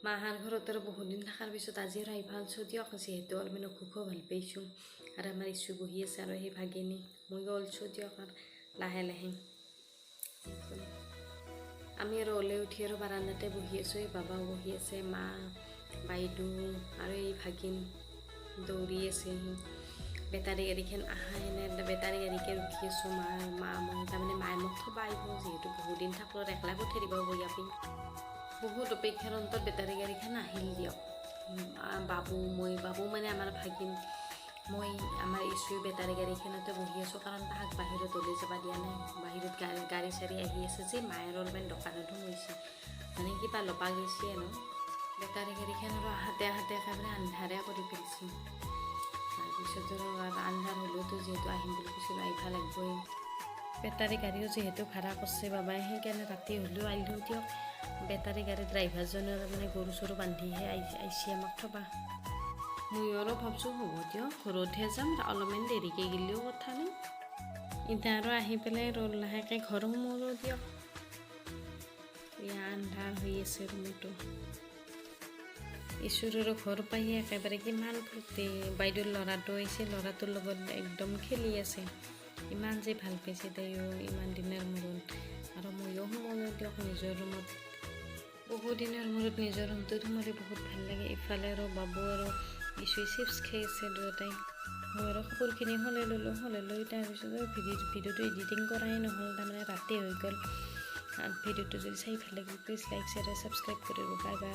মাহাৰ ঘৰত আৰু বহুত দিন থকাৰ পিছত আজি আৰু আহি ভাল আছোঁ দিয়ক, যিহেতু অলপমান অসুখো ভাল পাইছোঁ। আৰু আমাৰ ইচ্ছু বহি আছে আৰু সেই ভাগিনী মই ওলছোঁ দিয়ক আৰু লাহে লাহে। আমি আৰু ওলাই উঠি আৰু বাৰাণ্ডাতে বহি আছোঁ। এই বাবাও বহি আছে, মা, বাইদেউ আৰু এই ভাগিন দৌৰি আছে। বেটাৰী গাড়ীখন আহাই নাই, বেটাৰী গাড়ীকে ৰখি আছোঁ। মা মই তাৰমানে মায়ে মোক থ'ব আহিব, যিহেতু বহুত দিন থাকলোঁ একলা পঠাই দিব বহি আপি। বহুত অপেক্ষাৰ অন্তত বেটাৰী গাড়ীখন আহিল দিয়ক। বাবু মানে আমাৰ ভাগিন, মই আমাৰ ইচ্ছুৰ বেটাৰী গাড়ীখনতে বহি আছোঁ, কাৰণ তাহাক বাহিৰত ওলাই যাব দিয়া নাই। বাহিৰত গাড়ী চাড়ী আহি আছে যে, মায়েৰ অলপমান দোকানত সোমাইছে, মানে কিবা লপা গৈছে আৰু বেটাৰী গাড়ীখন আৰু আহাতে একেবাৰে আন্ধাৰে কৰি পেলাইছে। তাৰপিছত আৰু আন্ধাৰ হ'লেওতো যিহেতু আহিম বুলি কৈছিলোঁ, আহিব লাগিবই। বেটাৰী গাড়ীও যিহেতু ভাড়া কৰিছে বাবাই, সেইকাৰণে ৰাতি হ'লেও আহিলেও দিয়ক। বেটাৰী গাড়ীৰ ড্ৰাইভাৰজনে মানে গৰু চৰু বান্ধিহে আহিছে আমাক থবা। মই আৰু ভাবছোঁ হ'ব দিয়ক, ঘৰতহে যাম, অলপমান দেৰিকৈ গ'লেও কথা নাই। এতিয়া আৰু আহি পেলাই লাহেকৈ ঘৰ সোমালোঁ দিয়ক। আন্ধাৰ হৈ আছে ৰুমটো। ঈশ্বৰৰো ঘৰ পাই একেবাৰে কিমান ফূৰ্তি। বাইদেউৰ ল'ৰাটো আহিছে, ল'ৰাটোৰ লগত একদম খেলি আছে। ইমান যে ভাল পাইছে তাইও ইমান দিনৰ মূৰত। আৰু ময়ো সোমালোঁ দিয়ক নিজৰ ৰুমত। বহুত দিনৰ মূৰত নিজৰ ৰুমটোত সোমালে বহুত ভাল লাগে। ইফালে আৰু বাবু আৰু ইছুই চিপছ খাই আছে দুয়োটাই। মই আৰু কাপোৰখিনি সলাই লৈ তাৰপিছত ভিডিঅ'টো এডিটিং কৰাই নহ'ল, তাৰমানে ৰাতি হৈ গ'ল। ভিডিঅ'টো যদি চাই ভাল লাগে প্লিজ লাইক শ্বেয়াৰ ছাবস্ক্ৰাইব কৰিব। Bye bye.